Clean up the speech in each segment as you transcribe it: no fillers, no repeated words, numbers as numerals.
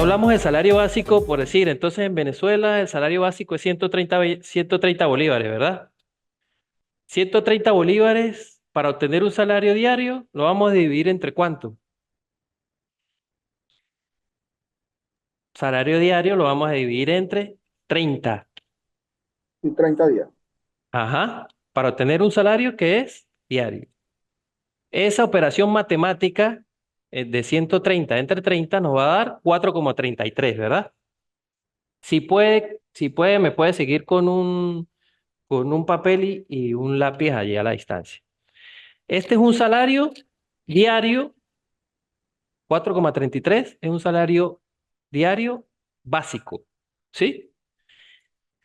hablamos de salario básico, por decir, entonces en Venezuela el salario básico es 130 bolívares, ¿verdad? 130 bolívares para obtener un salario diario, lo vamos a dividir entre ¿cuánto? Salario diario lo vamos a dividir entre 30. Y 30 días. Ajá, para obtener un salario que es diario. Esa operación matemática de 130 entre 30 nos va a dar 4,33, ¿verdad? Si puede, me puede seguir con un papel y un lápiz allí a la distancia. Este es un salario diario, 4,33 es un salario diario básico, ¿sí?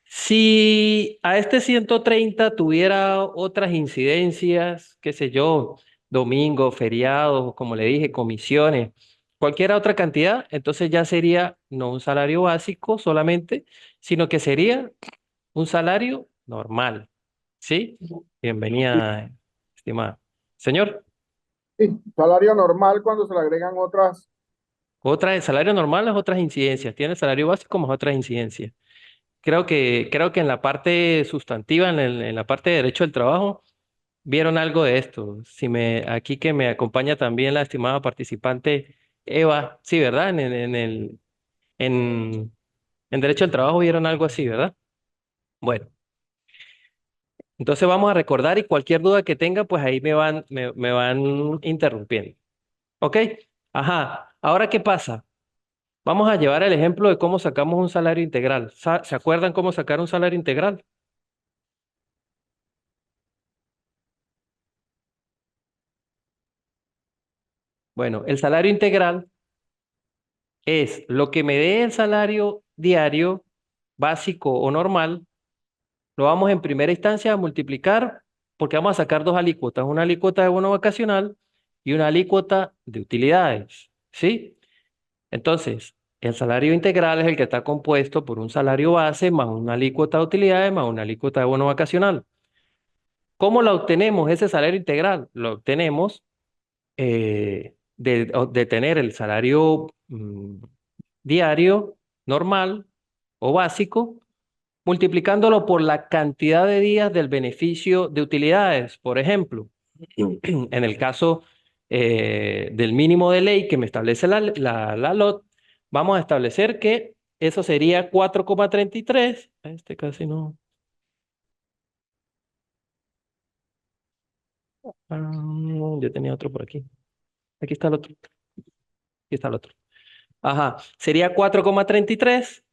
Si a este 130 tuviera otras incidencias, qué sé yo, domingos, feriados, como le dije, comisiones, cualquier otra cantidad, entonces ya sería no un salario básico solamente, sino que sería un salario normal, ¿sí? Sí, Bienvenida, estimada. Señor, sí, salario normal cuando se le agregan otras. el salario normal es otras incidencias, tiene el salario básico más otras incidencias. Creo que en la parte sustantiva, en la parte de derecho del trabajo, vieron algo de esto. Aquí que me acompaña también la estimada participante Eva, sí, ¿verdad? En, en derecho del trabajo vieron algo así, ¿verdad? Bueno, entonces vamos a recordar y cualquier duda que tenga, pues ahí me van interrumpiendo. ¿Ok? Ajá. Ahora, ¿qué pasa? Vamos a llevar el ejemplo de cómo sacamos un salario integral. ¿Se acuerdan cómo sacar un salario integral? Bueno, el salario integral es lo que me dé el salario diario, básico o normal, lo vamos en primera instancia a multiplicar porque vamos a sacar dos alícuotas, una alícuota de bono vacacional y una alícuota de utilidades, ¿sí? Entonces, el salario integral es el que está compuesto por un salario base más una alícuota de utilidades más una alícuota de bono vacacional. ¿Cómo la obtenemos ese salario integral? Lo obtenemos de tener el salario diario, normal o básico, multiplicándolo por la cantidad de días del beneficio de utilidades. Por ejemplo, en el caso del mínimo de ley que me establece la LOT, vamos a establecer que eso sería 4,33. Este casi no. Yo tenía otro por aquí. Aquí está el otro. Aquí está el otro. Ajá. Sería 4,33.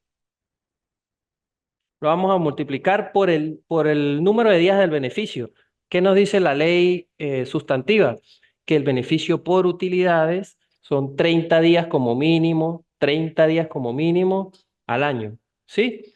Lo vamos a multiplicar por el número de días del beneficio. ¿Qué nos dice la ley sustantiva? Que el beneficio por utilidades son 30 días como mínimo, 30 días como mínimo al año. ¿Sí?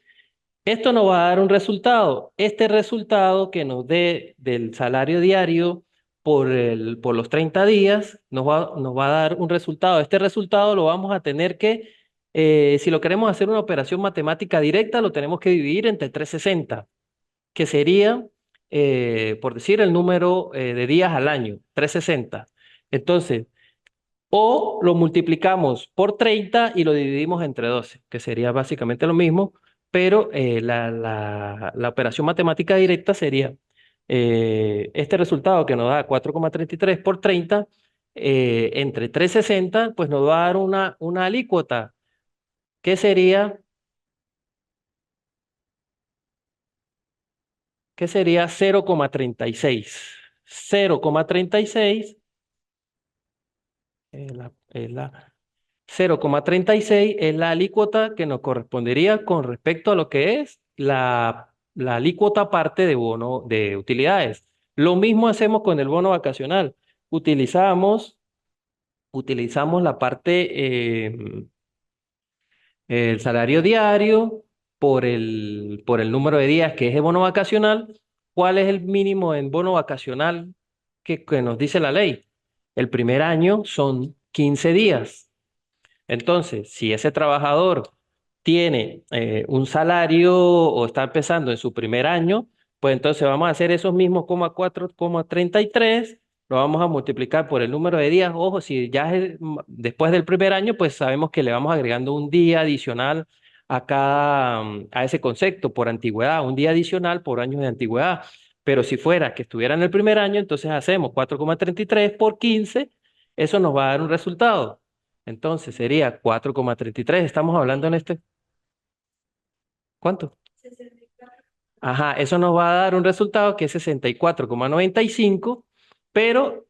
Esto nos va a dar un resultado. Este resultado que nos dé del salario diario por los 30 días nos va a dar un resultado. Este resultado lo vamos a tener que, si lo queremos hacer una operación matemática directa, lo tenemos que dividir entre 360, que sería, por decir, el número de días al año, 360. Entonces, o lo multiplicamos por 30 y lo dividimos entre 12, que sería básicamente lo mismo, pero la operación matemática directa sería este resultado que nos da 4,33 por 30 entre 360, pues nos va a dar una alícuota, que sería 0,36. 0,36 es la 0,36 es la alícuota que nos correspondería con respecto a lo que es la alícuota aparte de bono de utilidades. Lo mismo hacemos con el bono vacacional. Utilizamos, utilizamos la parte, el salario diario por el número de días que es el bono vacacional. ¿Cuál es el mínimo en bono vacacional que nos dice la ley? El primer año son 15 días. Entonces, si ese trabajador tiene un salario o está empezando en su primer año, pues entonces vamos a hacer esos mismos 4,33 lo vamos a multiplicar por el número de días. Ojo, si ya es después del primer año, pues sabemos que le vamos agregando un día adicional a a ese concepto por antigüedad, un día adicional por años de antigüedad. Pero si fuera que estuviera en el primer año, entonces hacemos 4,33 por 15, eso nos va a dar un resultado. Entonces sería 4,33. Estamos hablando en este, ¿cuánto? Ajá, eso nos va a dar un resultado que es 64,95, pero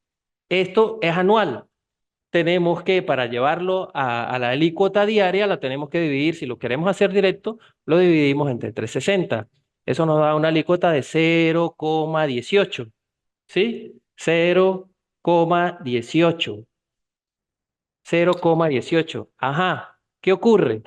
esto es anual. Tenemos que, para llevarlo a la alícuota diaria, la tenemos que dividir. Si lo queremos hacer directo, lo dividimos entre 360. Eso nos da una alícuota de 0,18. ¿Sí? 0,18. 0,18. Ajá. ¿Qué ocurre?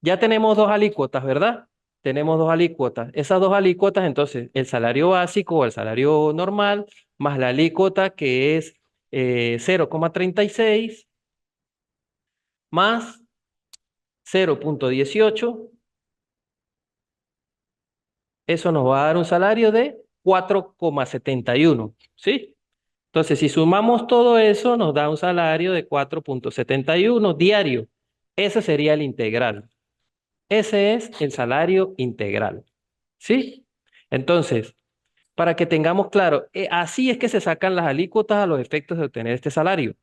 Ya tenemos dos alícuotas, ¿verdad? Tenemos dos alícuotas. Esas dos alícuotas, entonces, el salario básico o el salario normal, más la alícuota que es 0,36 más 0,18, eso nos va a dar un salario de 4,71, ¿sí? Entonces, si sumamos todo eso, nos da un salario de 4,71 diario. Ese sería el integral. Ese es el salario integral, ¿sí? Entonces, para que tengamos claro, así es que se sacan las alícuotas a los efectos de obtener este salario.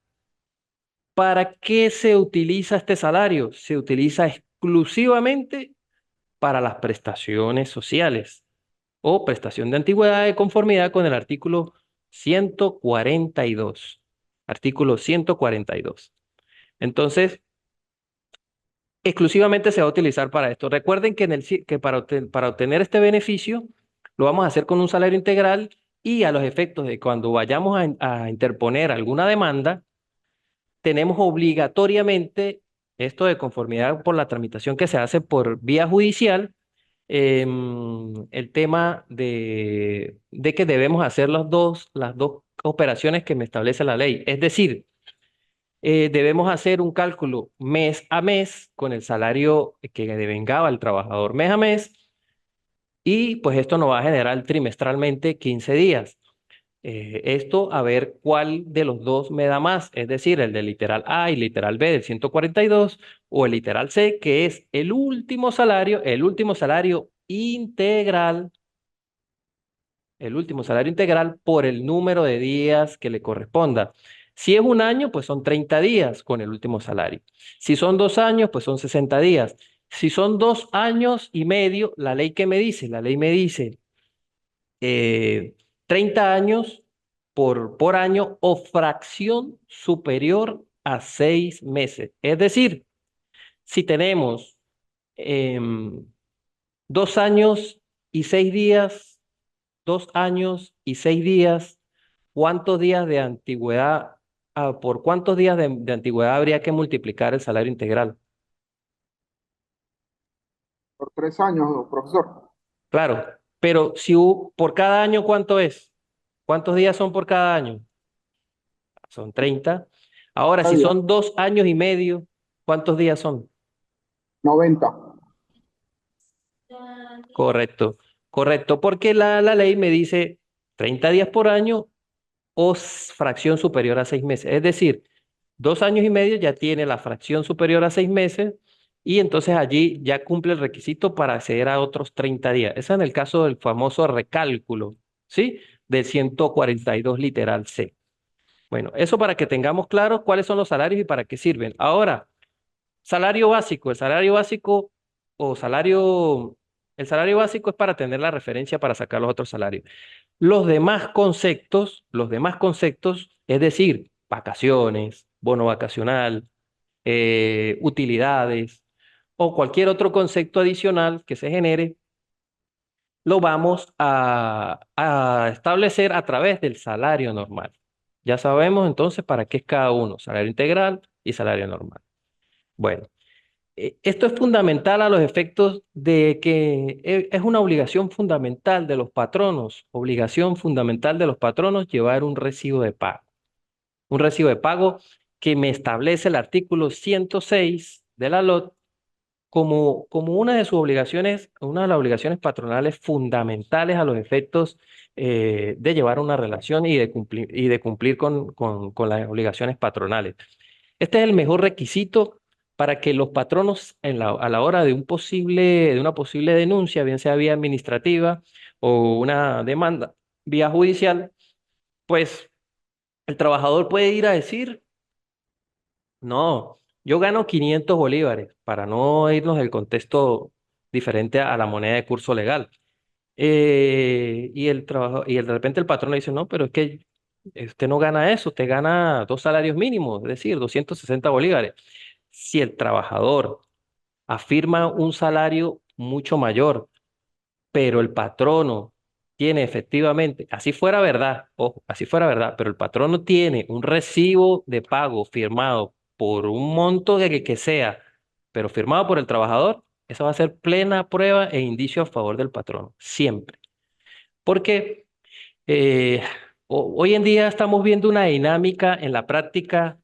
¿Para qué se utiliza este salario? Se utiliza exclusivamente para las prestaciones sociales o prestación de antigüedad de conformidad con el artículo 142. Artículo 142. Entonces, exclusivamente se va a utilizar para esto. Recuerden que, que para obtener este beneficio lo vamos a hacer con un salario integral y a los efectos de cuando vayamos a interponer alguna demanda, tenemos obligatoriamente esto de conformidad por la tramitación que se hace por vía judicial, el tema de que debemos hacer las dos operaciones que me establece la ley. Es decir, debemos hacer un cálculo mes a mes con el salario que devengaba el trabajador mes a mes y pues esto nos va a generar trimestralmente 15 días. Esto a ver cuál de los dos me da más, es decir, el del literal A y literal B del 142 o el literal C, que es el último salario integral, el último salario integral por el número de días que le corresponda. Si es un año, pues son 30 días con el último salario. Si son 2 años, pues son 60 días. Si son 2 años y medio, la ley que me dice, la ley me dice eh, 30 años por año o fracción superior a 6 meses. Es decir, si tenemos em, 2 años y 6 días, 2 años y 6 días, ¿cuántos días de antigüedad, por cuántos días de antigüedad habría que multiplicar el salario integral? Por 3 años, profesor. Claro, pero si por cada año, ¿cuánto es? ¿Cuántos días son por cada año? Son 30. Ahora, Cada si día. son 2 años y medio, ¿cuántos días son? 90. Correcto, correcto, porque la ley me dice 30 días por año o fracción superior a 6 meses. Es decir, 2 años y medio ya tiene la fracción superior a 6 meses y entonces allí ya cumple el requisito para acceder a otros 30 días. Eso en el caso del famoso recálculo, ¿sí? Del 142 literal C. Bueno, eso para que tengamos claro cuáles son los salarios y para qué sirven. Ahora, salario básico. El salario básico o salario, el salario básico es para tener la referencia para sacar los otros salarios. Los demás conceptos, es decir, vacaciones, bono vacacional, utilidades o cualquier otro concepto adicional que se genere, lo vamos a establecer a través del salario normal. Ya sabemos entonces para qué es cada uno, salario integral y salario normal. Bueno, esto es fundamental a los efectos de que es una obligación fundamental de los patronos, obligación fundamental de los patronos llevar un recibo de pago. Un recibo de pago que me establece el artículo 106 de la LOT como una de sus obligaciones, una de las obligaciones patronales fundamentales a los efectos de llevar una relación y de cumplir con las obligaciones patronales. Este es el mejor requisito para que los patronos a la hora de de una posible denuncia, bien sea vía administrativa o una demanda vía judicial, pues el trabajador puede ir a decir, no, yo gano 500 bolívares, para no irnos del contexto diferente a la moneda de curso legal. De repente el patrón le dice, no, pero es que usted no gana eso, usted gana dos salarios mínimos, es decir, 260 bolívares. Si el trabajador afirma un salario mucho mayor, pero el patrono tiene efectivamente, así fuera verdad, ojo, así fuera verdad, pero el patrono tiene un recibo de pago firmado por un monto de que sea, pero firmado por el trabajador, eso va a ser plena prueba e indicio a favor del patrono, siempre. Porque eh, hoy en día estamos viendo una dinámica en la práctica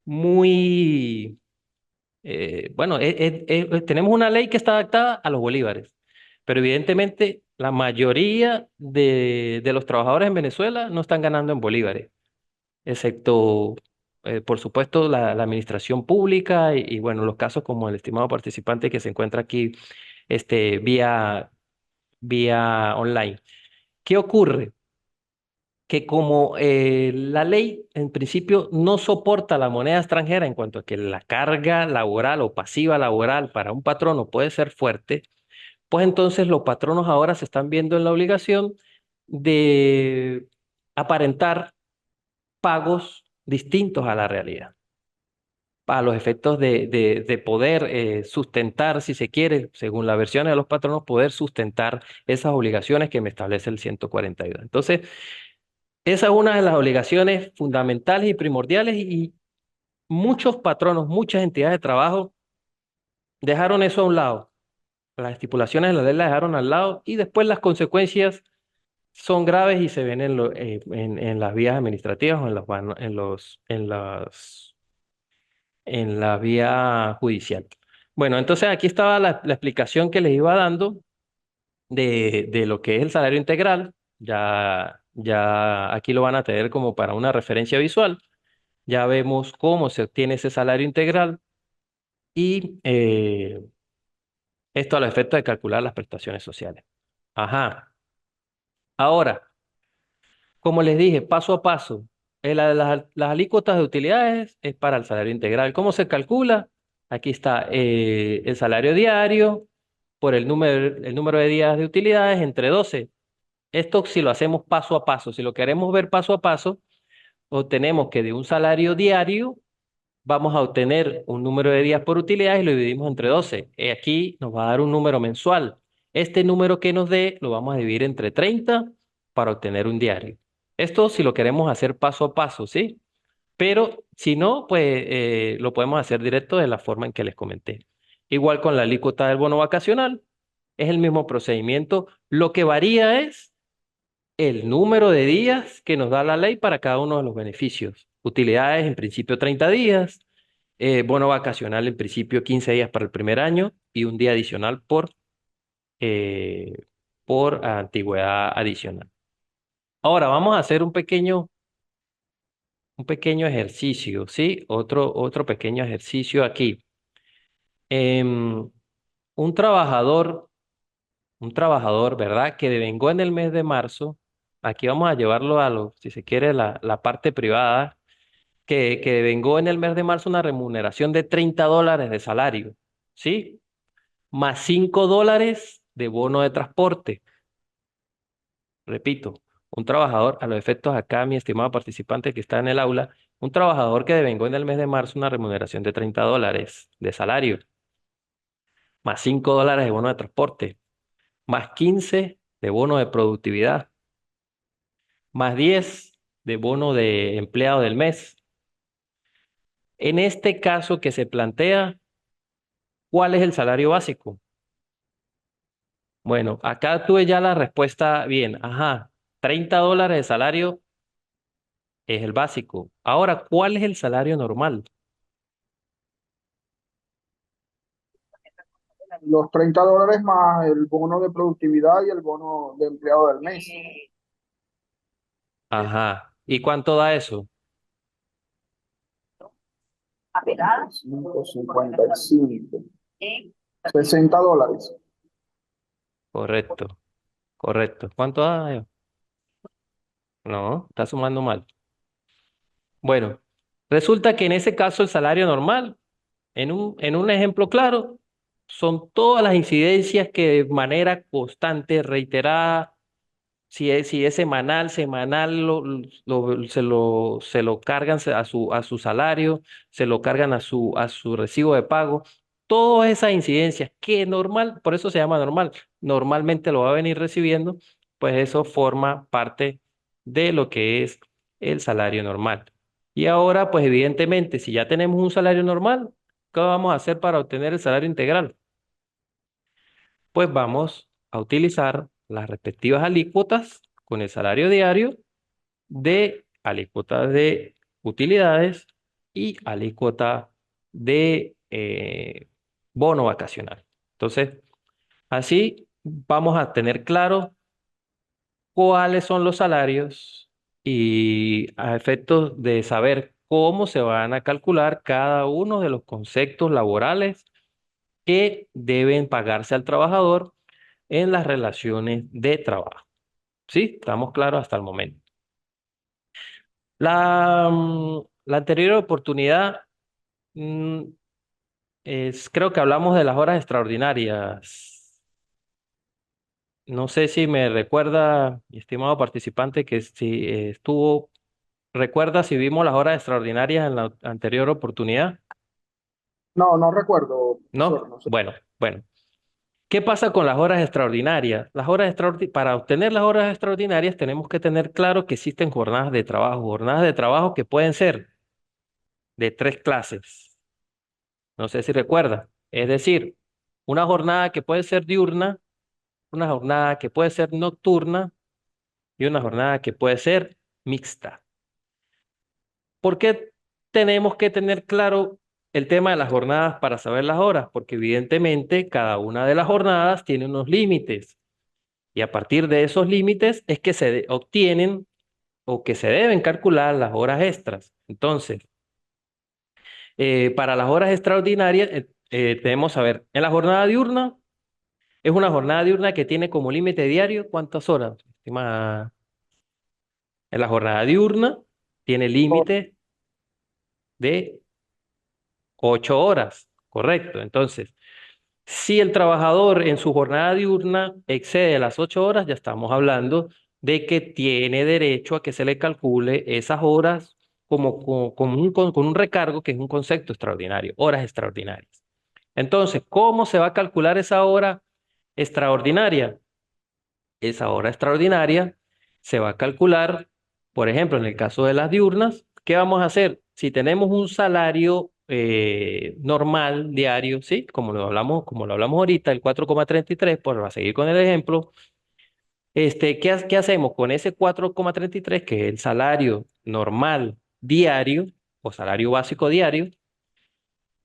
muy, bueno, tenemos una ley que está adaptada a los bolívares, pero evidentemente la mayoría de los trabajadores en Venezuela no están ganando en bolívares, excepto, por supuesto, la administración pública bueno, los casos como el estimado participante que se encuentra aquí vía online. ¿Qué ocurre? Que como la ley en principio no soporta la moneda extranjera en cuanto a que la carga laboral o pasiva laboral para un patrono puede ser fuerte, pues entonces los patronos ahora se están viendo en la obligación de aparentar pagos distintos a la realidad, a los efectos de poder sustentar, si se quiere, según la versión de los patronos, poder sustentar esas obligaciones que me establece el 142. Entonces, esa es una de las obligaciones fundamentales y primordiales y muchos patronos, muchas entidades de trabajo dejaron eso a un lado. Las estipulaciones de la ley las dejaron al lado y después las consecuencias son graves y se ven en las vías administrativas o en la vía judicial. Bueno, entonces aquí estaba la explicación que les iba dando de lo que es el salario integral. Ya aquí lo van a tener como para una referencia visual. Ya vemos cómo se obtiene ese salario integral y esto a los efectos de calcular las prestaciones sociales. Ajá. Ahora, como les dije, paso a paso, las alícuotas de utilidades es para el salario integral. ¿Cómo se calcula? Aquí está el salario diario por el número de días de utilidades entre 12. Esto si lo hacemos paso a paso. Si lo queremos ver paso a paso, obtenemos que de un salario diario vamos a obtener un número de días por utilidad y lo dividimos entre 12. Aquí nos va a dar un número mensual. Este número que nos dé lo vamos a dividir entre 30 para obtener un diario. Esto si lo queremos hacer paso a paso, ¿sí? Pero si no, pues lo podemos hacer directo de la forma en que les comenté. Igual con la alícuota del bono vacacional, es el mismo procedimiento. Lo que varía es el número de días que nos da la ley para cada uno de los beneficios. Utilidades en principio 30 días, bono vacacional en principio 15 días para el primer año y un día adicional eh, por antigüedad adicional. Ahora vamos a hacer un pequeño ejercicio, ¿sí? Otro pequeño ejercicio aquí. Em, un trabajador, un trabajador, ¿verdad? Que devengó en el mes de marzo, aquí vamos a llevarlo si se quiere, la parte privada, que devengó en el mes de marzo una remuneración de $30 de salario, ¿sí? Más $5 de bono de transporte. Repito, un trabajador, a los efectos acá, mi estimado participante que está en el aula, un trabajador que devengó en el mes de marzo una remuneración de $30 de salario, más $5 de bono de transporte, más 15 de bono de productividad, más 10 de bono de empleado del mes. En este caso que se plantea, ¿cuál es el salario básico? Bueno, acá tuve ya la respuesta bien. Ajá, $30 de salario es el básico. Ahora, ¿cuál es el salario normal? Los $30 más el bono de productividad y el bono de empleado del mes. Ajá. ¿Y cuánto da eso? 5.55. $60. Correcto, correcto. ¿Cuánto da? No, está sumando mal. Bueno, resulta que en ese caso el salario normal, en un ejemplo claro, son todas las incidencias que de manera constante, reiterada, si es semanal, se lo cargan a su salario, se lo cargan a su recibo de pago. Todas esas incidencias que normal, por eso se llama normal, normalmente lo va a venir recibiendo, pues eso forma parte de lo que es el salario normal. Y ahora, pues evidentemente, si ya tenemos un salario normal, ¿qué vamos a hacer para obtener el salario integral? Pues vamos a utilizar las respectivas alícuotas con el salario diario de alícuota de utilidades y alícuota de bono vacacional. Entonces, así vamos a tener claro cuáles son los salarios y a efectos de saber cómo se van a calcular cada uno de los conceptos laborales que deben pagarse al trabajador en las relaciones de trabajo. ¿Sí? ¿Estamos claros hasta el momento? La anterior oportunidad, mm, creo que hablamos de las horas extraordinarias. No sé si me recuerda, mi estimado participante, que si recuerda si vimos las horas extraordinarias en la anterior oportunidad, No, no recuerdo, profesor, ¿no? no sé. Bueno, bueno. ¿Qué pasa con las horas extraordinarias? Para obtener las horas extraordinarias tenemos que tener claro que existen jornadas de trabajo que pueden ser de tres clases. No sé si recuerda. Es decir, una jornada que puede ser diurna, una jornada que puede ser nocturna y una jornada que puede ser mixta. ¿Por qué tenemos que tener claro el tema de las jornadas para saber las horas? Porque evidentemente cada una de las jornadas tiene unos límites y a partir de esos límites es que se obtienen o que se deben calcular las horas extras. Entonces, para las horas extraordinarias, debemos saber, en la jornada diurna, es una jornada diurna que tiene como límite diario, ¿cuántas horas? Estimada? En la jornada diurna tiene límite de 8 horas, correcto. Entonces, si el trabajador en su jornada diurna excede las 8 horas, ya estamos hablando de que tiene derecho a que se le calcule esas horas con un recargo, que es un concepto extraordinario, horas extraordinarias. Entonces, ¿cómo se va a calcular esa hora extraordinaria? Esa hora extraordinaria se va a calcular, por ejemplo, en el caso de las diurnas, ¿qué vamos a hacer? Si tenemos un salario normal, diario, ¿sí? Como lo hablamos ahorita, el 4,33, pues va a seguir con el ejemplo. ¿Qué hacemos con ese 4,33, que es el salario normal diario o salario básico diario?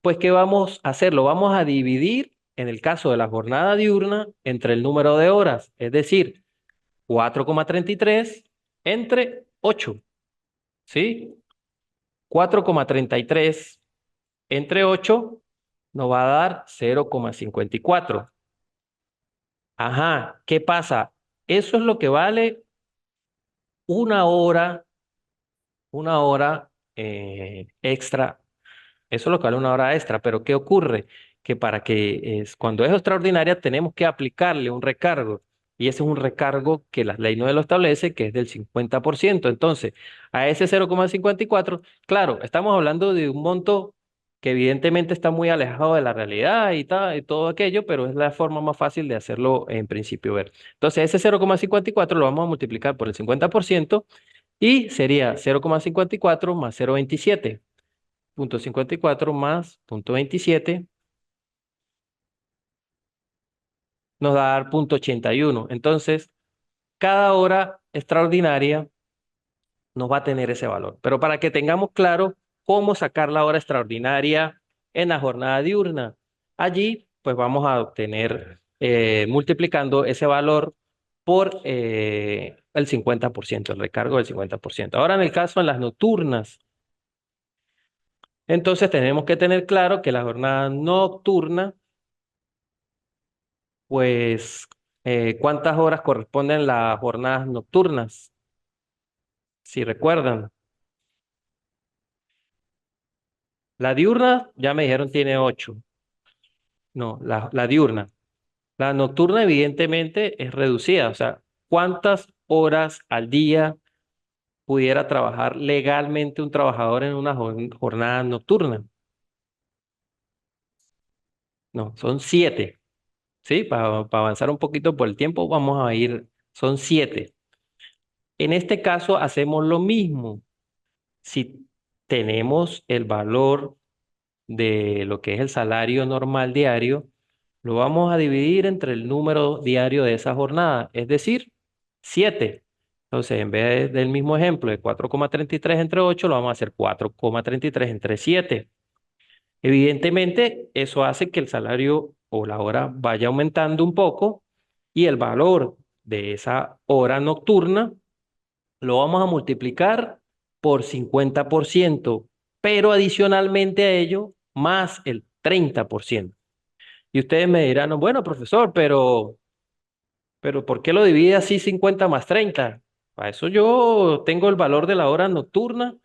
Pues, ¿qué vamos a hacer? Lo vamos a dividir, en el caso de la jornada diurna, entre el número de horas, es decir, 4,33 entre 8, ¿sí? 4,33 entre 8 nos va a dar 0,54. Ajá, ¿qué pasa? Eso es lo que vale una hora, una hora extra. Eso es lo que vale una hora extra, pero ¿qué ocurre? Que cuando es extraordinaria tenemos que aplicarle un recargo y ese es un recargo que la ley no lo establece, que es del 50%. Entonces, a ese 0,54, claro, estamos hablando de un monto que evidentemente está muy alejado de la realidad y todo aquello, pero es la forma más fácil de hacerlo en principio ver. Entonces, ese 0,54 lo vamos a multiplicar por el 50% y sería 0,54 más 0,27. 0,54 más 0,27 nos da dar 0,81. Entonces, cada hora extraordinaria nos va a tener ese valor. Pero para que tengamos claro cómo sacar la hora extraordinaria en la jornada diurna, allí pues vamos a obtener multiplicando ese valor por el 50%, el recargo del 50%. Ahora en el caso en las nocturnas, entonces tenemos que tener claro que la jornada nocturna, pues, ¿cuántas horas corresponden las jornadas nocturnas? Si recuerdan, la diurna, ya me dijeron, tiene 8. No, la diurna. La nocturna evidentemente es reducida, o sea, ¿cuántas horas al día pudiera trabajar legalmente un trabajador en una jornada nocturna? No, son 7, ¿sí? Para avanzar un poquito por el tiempo, vamos a ir, son 7. En este caso hacemos lo mismo. Si tenemos el valor de lo que es el salario normal diario, lo vamos a dividir entre el número diario de esa jornada, es decir, 7. Entonces, en vez del mismo ejemplo de 4,33 entre 8, lo vamos a hacer 4,33 entre 7. Evidentemente, eso hace que el salario o la hora vaya aumentando un poco y el valor de esa hora nocturna lo vamos a multiplicar por 50%, pero adicionalmente a ello, más el 30%. Y ustedes me dirán, "No, bueno, profesor, pero ¿por qué lo divide así 50 más 30? Para eso yo tengo el valor de la hora nocturna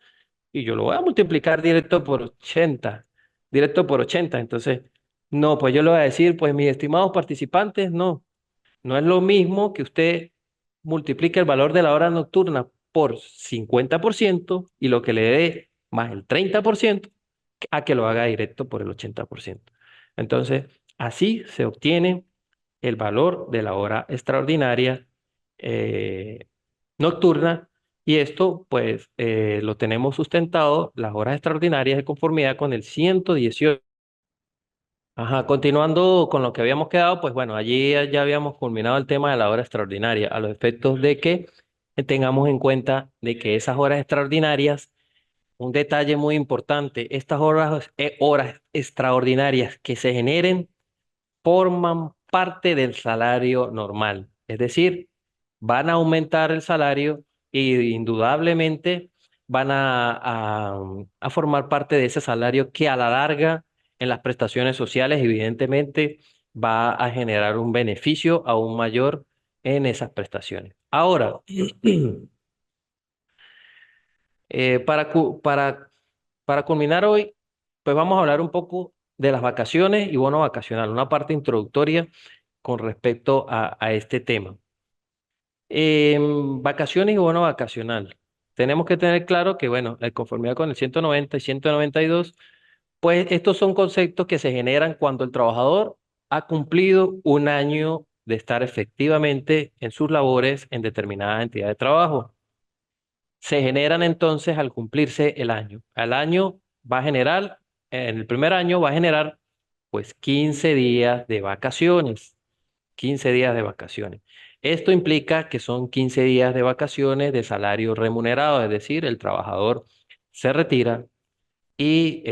y yo lo voy a multiplicar directo por 80, directo por 80. Entonces, no, pues yo le voy a decir, pues mis estimados participantes, no, no es lo mismo que usted multiplique el valor de la hora nocturna por 50% y lo que le dé más el 30% a que lo haga directo por el 80%. Entonces, así se obtiene el valor de la hora extraordinaria eh, nocturna y esto pues lo tenemos sustentado, las horas extraordinarias de conformidad con el 118. Ajá, continuando con lo que habíamos quedado, pues bueno, allí ya habíamos culminado el tema de la hora extraordinaria, a los efectos de que tengamos en cuenta de que esas horas extraordinarias, un detalle muy importante, estas horas extraordinarias que se generen forman parte del salario normal. Es decir, van a aumentar el salario y indudablemente van a formar parte de ese salario que a la larga en las prestaciones sociales evidentemente va a generar un beneficio aún mayor en esas prestaciones. Ahora, para culminar hoy, pues vamos a hablar un poco de las vacaciones y bono vacacional, una parte introductoria con respecto a este tema. Vacaciones y bono vacacional. Tenemos que tener claro que, bueno, en conformidad con el 190 y 192, pues estos son conceptos que se generan cuando el trabajador ha cumplido un año de estar efectivamente en sus labores en determinada entidad de trabajo. Se generan entonces al cumplirse el año. Al año va a generar, en el primer año va a generar pues 15 días de vacaciones. 15 días de vacaciones. Esto implica que son 15 días de vacaciones de salario remunerado, es decir, el trabajador se retira y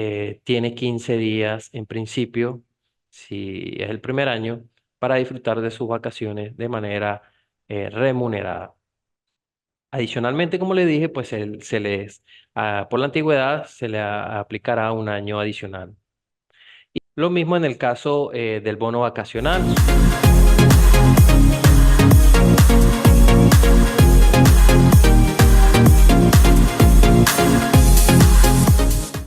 tiene 15 días en principio, si es el primer año, para disfrutar de sus vacaciones de manera remunerada. Adicionalmente, como le dije, pues por la antigüedad se le aplicará un año adicional. Lo mismo en el caso del bono vacacional.